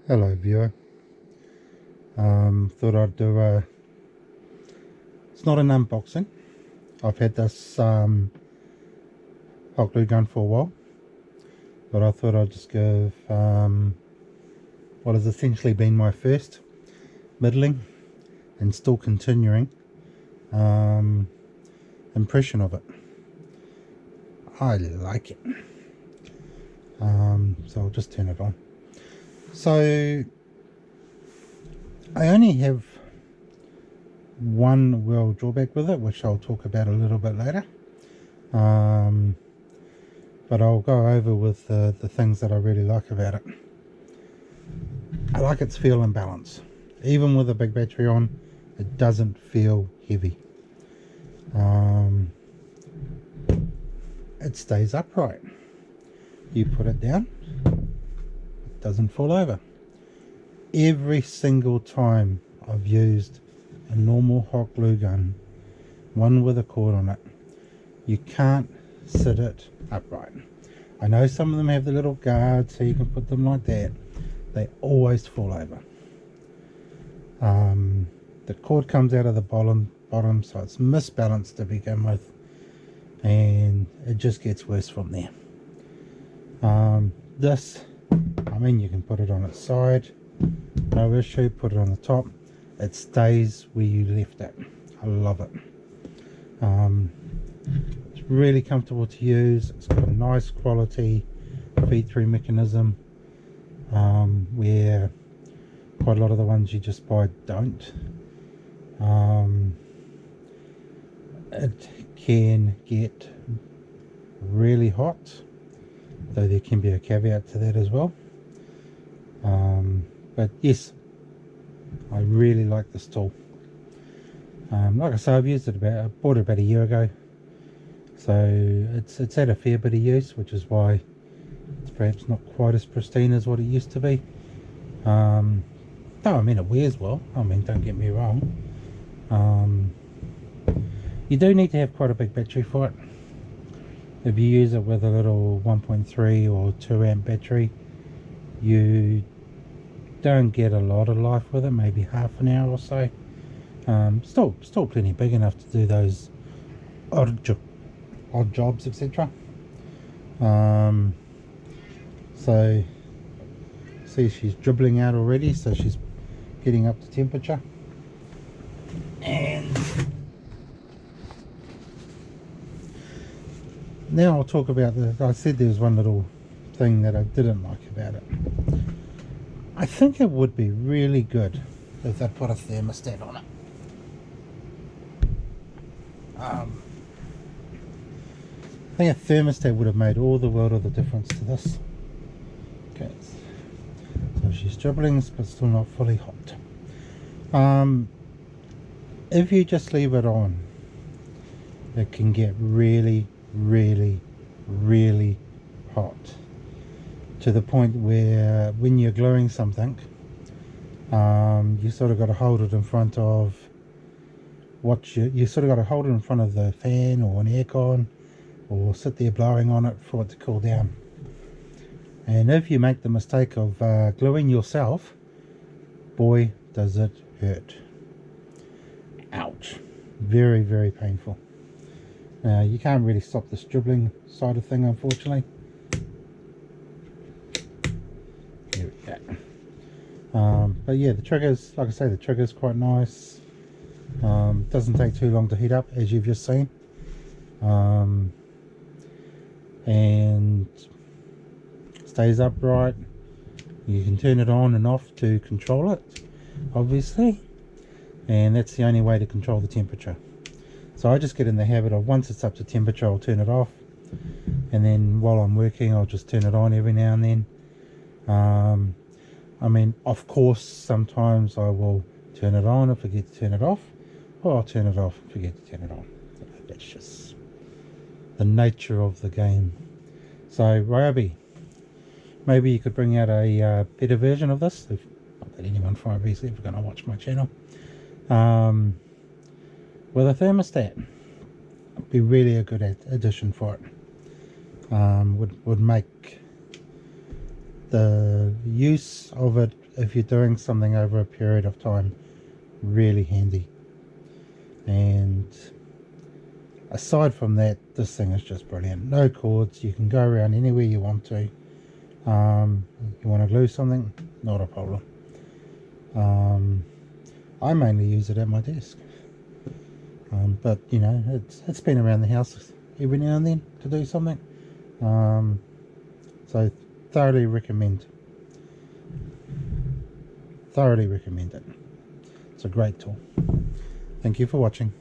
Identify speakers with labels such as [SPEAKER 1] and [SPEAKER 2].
[SPEAKER 1] Hello viewer, thought I'd do it's not an unboxing. I've had this hot glue gun for a while, but I thought I'd just give what has essentially been my first middling and still continuing impression of it. I like it. So I'll just turn it on. So I only have one real drawback with it, which I'll talk about a little bit later, but I'll go over with the things that I really like about it. I like its feel and balance. Even with a big battery on, it doesn't feel heavy. It stays upright. You put it down, it doesn't fall over. Every single time I've used a normal hot glue gun, one with a cord on it, you can't sit it upright. I know some of them have the little guards so you can put them like that. They always fall over. The cord comes out of the bottom, so it's misbalanced to begin with, and it just gets worse from there. This, I mean, you can put it on its side, no issue. Put it on the top, it stays where you left it. I love it. It's really comfortable to use. It's got a nice quality feed through mechanism, where quite a lot of the ones you just buy don't. It can get really hot, though there can be a caveat to that as well. But yes, I really like this tool. Like I say, I've used it I bought it about a year ago, so it's had a fair bit of use, which is why it's perhaps not quite as pristine as what it used to be. Though I mean, it wears well. I mean, don't get me wrong. You do need to have quite a big battery for it. If you use it with a little 1.3 or 2 amp battery, you don't get a lot of life with it, maybe half an hour or so. Still plenty big enough to do those odd jobs, etc. So see, she's dribbling out already, so she's getting up to temperature. And now I'll talk about I said there was one little thing that I didn't like about it. I think it would be really good if they put a thermostat on it. I think a thermostat would have made all the world of the difference to this. Okay, so she's dribbling, but still not fully hot. If you just leave it on, it can get really, really, really hot, to the point where when you're gluing something, you sort of got to hold it in front of you sort of got to hold it in front of the fan or an aircon, or sit there blowing on it for it to cool down. And if you make the mistake of gluing yourself, boy does it hurt. Ouch. Very, very painful. You can't really stop this dribbling side of thing, unfortunately. There we go. But yeah, the triggers, like I say, the trigger's quite nice. Doesn't take too long to heat up, as you've just seen. And stays upright. You can turn it on and off to control it, obviously, and that's the only way to control the temperature. So I just get in the habit of, once it's up to temperature, I'll turn it off, and then while I'm working, I'll just turn it on every now and then. I mean, of course, sometimes I will turn it on and forget to turn it off, or I'll turn it off and forget to turn it on. That's just the nature of the game. So Ryobi, maybe you could bring out a better version of this, if not that anyone from obviously, if you're going to watch my channel, with a thermostat. It'd be really a good addition for it. Would make the use of it if you're doing something over a period of time, really handy. And aside from that, this thing is just brilliant. No cords, you can go around anywhere you want to. You want to glue something, not a problem. I mainly use it at my desk, but you know, it's been around the house every now and then to do something. So thoroughly recommend it. It's a great tool. Thank you for watching.